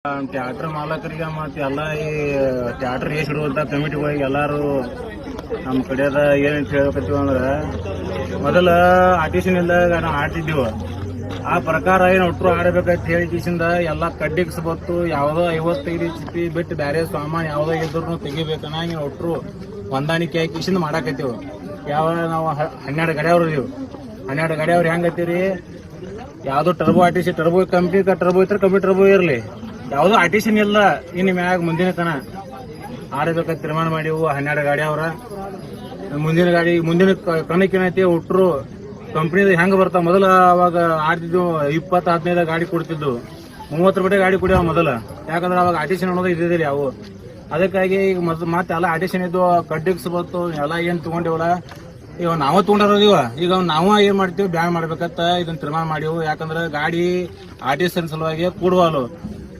Theatre ಮಾಲಕರಿಗೆ ಮತ್ತೆ ಎಲ್ಲ ಈ ಥಿಯೇಟರ್ ಇರುವಂತ ಕಮಿಟಿಗಳಿಗೆ ಎಲ್ಲಾರು ನಮ್ಮ ಕಡೆದ ಏನಂತ ಹೇಳ್ಬೇಕತ್ತೀವಿ ಅಂದ್ರೆ ಮೊದಲ ಆರ್ಟಿಸಿನಿಂದ ನಾವು ಆಡ್ತಿದ್ದೀವ ಆ ಪ್ರಕಾರ ಏನು ಒಟ್ಟರು ಆಡಬೇಕಂತ ಹೇಳಿ ಕಿಸಿಂದ ಎಲ್ಲ ಕಡ್ಡಿಗಿಸ್ಬತ್ತು ಯಾವುದೋ 55 ಚಿಪ್ಪಿ ಬಿಟ್ಟು ಬೇರೆ ಸಾಮಾನು ಯಾವುದೋ ಇದ್ರು ತೆಗಿಬೇಕನ್ನ ಹಿಂಗೆ ಒಟ್ಟರು ಹೊಂದಾಣಿಕೆ ಕಿಸಿಂದ ಮಾಡಾಕತ್ತೀವಿ. ಯಾವ ನಾವು 12 ಗಡಿಯವ್ರು ಇದೀವಿ. 12 ಗಡಿಯವ್ರು ಹೆಂಗತ್ತೀರಿ, ಯಾವ್ದು turbo RTC turbo company turbo ಇದ್ರೆ ಕಂಪ್ನಿ ಟರ್ಬೋ ಇರಲಿ, ಯಾವ್ದು ಆರ್ಟಿಸಿನ್ ಇಲ್ಲ. ಇನ್ನು ಮ್ಯಾಗ ಮುಂದಿನ ತನ ಆಡಬೇಕಂತ ತೀರ್ಮಾನ ಮಾಡಿವು 12 ಗಾಡಿ ಅವ್ರ. ಮುಂದಿನ ಕಣಕ್ಕೇನೈತಿ ಒಟ್ಟರು ಕಂಪ್ನಿದ ಹೆಂಗ್ ಬರ್ತಾವ. ಮೊದಲ ಅವಾಗ ಆಡ್ತಿದ್ವು 20-15 ಗಾಡಿ ಕೊಡ್ತಿದ್ವು, 30 ರೂಪಾಯಿ ಗಾಡಿ ಕುಡಿಯವ ಮೊದಲ. ಯಾಕಂದ್ರೆ ಅವಾಗ ಆರ್ಟಿಸಿನ್ ಅನ್ನೋದು ಇದ್ದಿದ್ರಿ ಅವು. ಅದಕ್ಕಾಗಿ ಈಗ ಮತ್ತೆ ಎಲ್ಲ ಆರ್ಟಿಸಿನ್ ಇದ್ವು, ಕಡ್ಡಿಗ್ಸ್ಬತ್ತು ಎಲ್ಲ ಏನ್ ತಗೊಂಡಿವಲ್ಲ ಇವ ನಾವ ತಗೊಂಡಿರೋದಿವ. ಈಗ ನಾವ ಏನ್ ಮಾಡ್ತೀವಿ, ಬ್ಯಾನ್ ಮಾಡ್ಬೇಕಂತ ಇದನ್ನ ತೀರ್ಮಾನ ಮಾಡಿವು. ಯಾಕಂದ್ರೆ ಗಾಡಿ ಆರ್ಟಿಸಿನ್ ಸಲುವಾಗಿ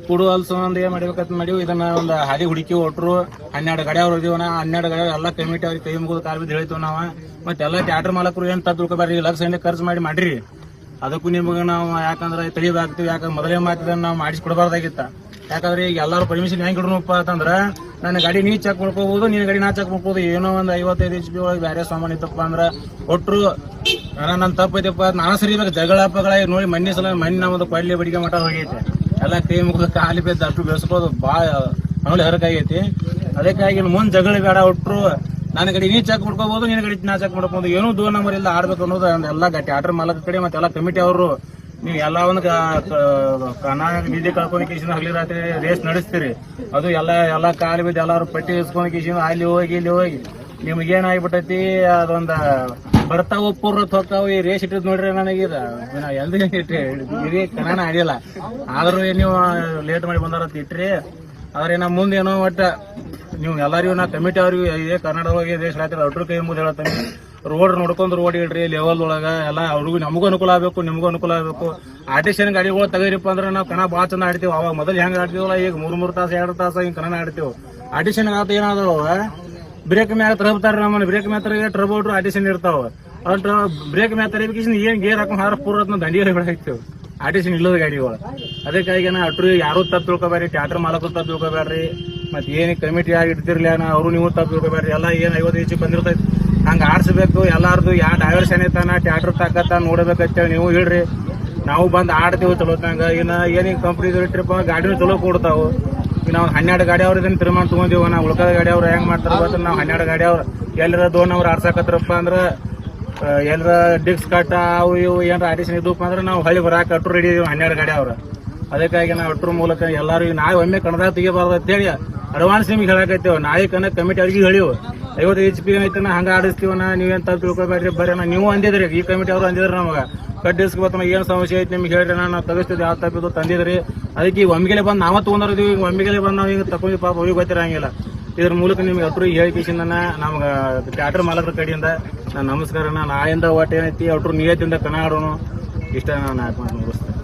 ಕೂಡುವಲ್ ಸಂಬಂಧ ಏನ್ ಮಾಡ್ಬೇಕಂತ ಮಾಡಿವು. ಇದನ್ನ ಒಂದು ಹಾದಿ ಹುಡುಕಿ ಒಟ್ರು 12 ಗಾಡಿ ಅವ್ರು ಇದೀವನ. 12 ಗಾಡಿ ಎಲ್ಲ ಕಮಿಟಿ ಅವ್ರಿಗೆ ಕೈ ಮುಗಿದು ಕಾಲ್ ಬಿದ್ದು ಹೇಳ್ತೀವಿ ನಾವ. ಮತ್ತೆ ಎಲ್ಲ ಥಿಯೇಟರ್ ಮಾಲಕರು ಏನ್ ತಪ್ಪು ತಿಳ್ಕೊಬಾರ್ರಿ, ಲಕ್ಷ ಖರ್ಚು ಮಾಡ್ರಿ. ಅದಕ್ಕೂ ನಿಮ್ಗೆ ನಾವು ಯಾಕಂದ್ರೆ ತಿಳಿದಾಗ್ತೀವಿ. ಯಾಕಂದ್ರೆ ಮೊದಲೇ ಮಾತಿದನ್ನ ನಾವು ಮಾಡಿಸ್ಕೊಡ್ಬಾರ್ದಾಗಿತ್ತ. ಯಾಕಂದ್ರೆ ಈಗ ಎಲ್ಲಾರು ಪರ್ಮಿಷನ್ ಹೆಂಗ್ ಇಡೋಣಪ್ಪ ಅಂತಂದ್ರ ನನ್ನ ಗಾಡಿ ನೀ ಚೆಕ್ ಮಾಡ್ಕೋಬಹುದು, ನಿನ್ನ ಗಾಡಿ ನಾ ಚೆಕ್ ಮಾಡ್ಕೋಬಹುದು. ಏನೋ ಒಂದು 55 HP ಒಳಗೆ ಬೇರೆ ಸಾಮಾನು ಇತ್ತಪ್ಪ ಅಂದ್ರ ಒಟ್ರು ನನ್ನ ತಪ್ಪೈತಪ್ಪ ನಾನು ಸರಿಬೇಕು. ಜಗಳ ನೋಡಿ ಮಣ್ಣಿ ನಮ್ಮದು ಕೊಡ್ಲಿ ಬಡಿಗೆ ಮಠ ಹೋಗೈತೆ. ಎಲ್ಲ ಕೈ ಮುಗಿದ ಖಾಲಿ ಬೇದ ಅಷ್ಟು ಬೆಳೆಸ್ಬೋದು ಭಾಳ ಅವಳಿ ಹರಕಾಗೈತಿ. ಅದಕ್ಕಾಗಿ ಮುಂದೆ ಜಗಳ ಬೇಡ. ಒಟ್ರು ನನ್ನ ಗಡಿ ನೀ ಚೆಕ್ ಮಾಡ್ಕೋಬಹುದು, ನಿನ್ನ ಗಡಿ ನಾ ಚೆಕ್ ಮಾಡ್ಕೋಬಹುದು. ಏನೂ ದೂರ ನಂಬರ್ ಇಲ್ಲ ಆಡ್ಬೇಕು ಅನ್ನೋದು ಎಲ್ಲ ಥಿಯೇಟರ್ ಮಾಲಕ ಕಡೆ ಮತ್ತೆ ಎಲ್ಲ ಕಮಿಟಿ ಅವರು. ನೀವು ಎಲ್ಲ ಒಂದು ನಿಧಿ ಕಳ್ಕೊಂಡು ಕಿಶನ್ ಹಗಲಿ ರಾತ್ರಿ ರೇಸ್ ನಡೆಸ್ತೀರಿ. ಅದು ಎಲ್ಲ ಕಾಲಿ ಬಿದ್ದು ಎಲ್ಲಾರು ಪಟ್ಟಿ ಇಸ್ಕೊಂಡು ಕಿಶನ್ ಅಲ್ಲಿ ಹೋಗಿ ಇಲ್ಲಿ ಹೋಗಿ ನಿಮ್ಗೇನಾಗ್ಬಿಟ್ಟೈತಿ, ಅದೊಂದ ಬರ್ತಾವ ಪೂರ್ವತ್ ಹೋಗ್ತಾವ. ಈ ರೇಸ್ ಇಟ್ಟಿದ್ ನೋಡ್ರಿ ನನಗೀಗ ಇಡೀ ಕನ್ನಡ ಆಡಿಲ್ಲ. ಆದ್ರೂ ನೀವು ಲೇಟ್ ಮಾಡಿ ಬಂದಾರ ಇಟ್ರಿ. ಆದ್ರೆ ನಾ ಮುಂದೇನೋ ಒಟ್ಟ ನೀವು ಎಲ್ಲರಿಗೂ ನಾ ಕಮಿಟಿ ಅವ್ರಿಗೂ ಇದೇ ಕರ್ನಾಟಕವಾಗಿ ದೇಶ ರಾತ್ರಿ ಅಟ್ರು ಕೈ ಮುಗಿದು ಹೇಳತ್ತೀನಿ. ರೋಡ್ ನೋಡ್ಕೊಂಡು ರೋಡ್ ಇಡ್ರಿ ಲೆವೆಲ್ ಒಳಗ. ಎಲ್ಲ ಅವ್ರಿಗೂ ನಮಗೂ ಅನುಕೂಲ ಆಗ್ಬೇಕು, ನಿಮಗೂ ಅನುಕೂಲ ಆಗ್ಬೇಕು. ಆರ್ಟಿಸಿಯನ್ ಗಾಡಿಗಳು ತೆಗೀರಿಪ್ಪ ಅಂದ್ರೆ ನಾವು ಕನ್ನಡ ಭಾಳ ಚಂದ ಆಡ್ತೀವಿ. ಅವಾಗ ಮೊದಲು ಹೆಂಗ್ ಆಡ್ತೀವಲ್ಲ, ಈಗ 3 ತಾಸು 2 ತಾಸು ಹಿಂಗ್ ಕನ್ನಡ ಆಡ್ತೀವಿ. ಆರ್ಟಿಸಿಯನ್ ಆತ ಏನಾದ್ರು ಬ್ರೇಕ್ ಮ್ಯಾಗ ತರಬ್ತಾರ, ನಮ್ಮನ್ನ ಬ್ರೇಕ್ ಮ್ಯಾಗ ತರ ಟ್ರಬೋಟ್ರು ಆರ್ಟಿಸಿಯನ್ ಇರ್ತಾವ. ಅದ್ರ ಬ್ರೇಕ್ ಮ್ಯಾಗ ತರಬೇಕಿಸ್ ಏನ್ ಗೇರ್ ಹಾಕೊಂಡು ಹಾರ ಪೂರ್ವ ದಂಡಿಗೆ ಬಿಡಾಕ್ತೇವೆ ಆರ್ಟಿಸಿಯನ್ ಇಲ್ಲದ ಗಾಡಿಗಳು. ಅದಕ್ಕಾಗಿ ಅಟ್ರು ಯಾರು ತಪ್ಪು ತಿಳ್ಕೊಬೇಡ್ರಿ, ಥಿಯೇಟರ್ ಮಾಲಕರು ತಪ್ಪು ತಿಳ್ಕೊಬೇಡ್ರಿ. ಮತ್ತೆ ಏನ್ ಕಮಿಟಿ ಆಗಿ ಇಡ್ತಿರ್ಲಿ ಅವರು ನೀವು ತಪ್ಪು ತಿಳ್ಕೊಬೇಡ್ರಿ. ಎಲ್ಲ ಏನ್ 50 HP ಬಂದಿರ್ತೈತಿ ಹಂಗ ಆಡ್ಸ್ಬೇಕು. ಎಲ್ಲಾರ್ದು ಯಾವ ಡೈವರ್ಷನ್ ಐತಾನ ಥಿಯೇಟರ್ ತಾಕತ್ತ ನೋಡ್ಬೇಕಂತೇಳಿ ನೀವು ಹೇಳ್ರಿ. ನಾವು ಬಂದ್ ಆಡ್ತೀವಿ ಚಲೋತ್ನಾಗ. ಇನ್ನ ಏನೀಗ ಕಂಪ್ನಿ ಇಟ್ರಿಪ್ಪ ಗಾಡಿನೂ ಚಲೋ ಕೊಡ್ತಾವು. ಈಗ ನಾವು 12 ಗಾಡಿ ಅವ್ರ ಇದನ್ನ ತೀರ್ಮಾನ ತಗೊಂಡಿವ. ನಾವು ಉಳ್ಕದ ಗಾಡಿ ಅವ್ರು ಹೆಂಗ್ ಮಾಡ್ತಾರ ಗೊತ್ತ, ನಾವು 12 ಗಾಡಿ ಅವ್ರು ಎಲ್ಲರ 2 ಅವ್ರು ಆಡ್ಸಾಕತ್ರಪ್ಪ ಅಂದ್ರ ಎಲ್ಲರ ಡಿಕ್ಸ್ ಕಟ್ಟ ಅವು ಇವು ಏನಾರ ಆಡಿಷನ್ ಇದ್ದಪ್ಪ ಅಂದ್ರೆ ನಾವು ಹಳ್ಳಿ ಬರಾಕ ಅಟ್ರು ರೆಡಿ ಇದೀವಿ 12 ಗಾಡಿ ಅವ್ರ. ಅದಕ್ಕಾಗಿ ನಾವು ಅಟ್ರ ಮೂಲಕ ಎಲ್ಲಾರು ನಾಳೆ ಒಮ್ಮೆ ಕಣದಾಗ ತೆಗಿಬಾರ್ದು ಅಂತೇಳಿ ಅಡ್ವಾನ್ಸ್ ನಿಮ್ಗೆ ಹೇಳಕತ್ತೇವೆ. ನಾಳೆ ಕಮಿಟಿ ಅವ್ರಿಗೆ ಹೇಳಿವು 50 HP ಐತನ ಹಂಗ ಆಡಿಸ್ತೀವನ, ನೀವೇನ್ ತಪ್ಪು ತಿಳ್ಕೊಬೇಡ್ರಿ ಬರ್ರಿ. ನೀವು ಅಂದಿದ್ರಿ, ಈ ಕಮಿಟಿ ಅವ್ರು ಅಂದಿದ್ರಿ ನಮಗ ಕಡ್ಡಿಸ್ಕೊತ ಏನ್ ಸಮಸ್ಯೆ ಐತಿ ನಿಮ್ಗೆ ಹೇಳ್ರಿ, ನಾವು ತೆಗಿಸ್ತಿದ್ವಿ ಯಾವ ತಪ್ಪಿದ್ದು ತಂದಿದ್ರಿ. ಅದಕ್ಕೆ ಈಗ ಒಮ್ಮಿಗೆ ಬಂದು ನಾವ ತಗೊಂಡಿದ್ದೀವಿ. ಈಗ ಒಮ್ಮಿಗೆ ಬಂದು ನಾವು ಈಗ ತಗೊಂಡು ಪಾಪ ಹೋಗಿ ಗೊತ್ತಿರಂಗಿಲ್ಲ. ಇದ್ರ ಮೂಲಕ ನಿಮ್ಗೆ ಅಟ್ರು ಹೇಳಿಕೆಸಿಂದ ನಮ್ಗೆ ಥಿಯೇಟರ್ ಮಾಲಕರ ಕಡೆಯಿಂದ ನಾನು ನಮಸ್ಕಾರ. ನಾಳೆಯಿಂದ ಒಟ್ಟು ಏನೈತಿ ಅಟ್ರು ನಿಯತ್ತಿಂದ ಕನ್ನಡ ಆಡೋನು ಇಷ್ಟ ನಾನು ಮುಗಿಸ್ತೇನೆ.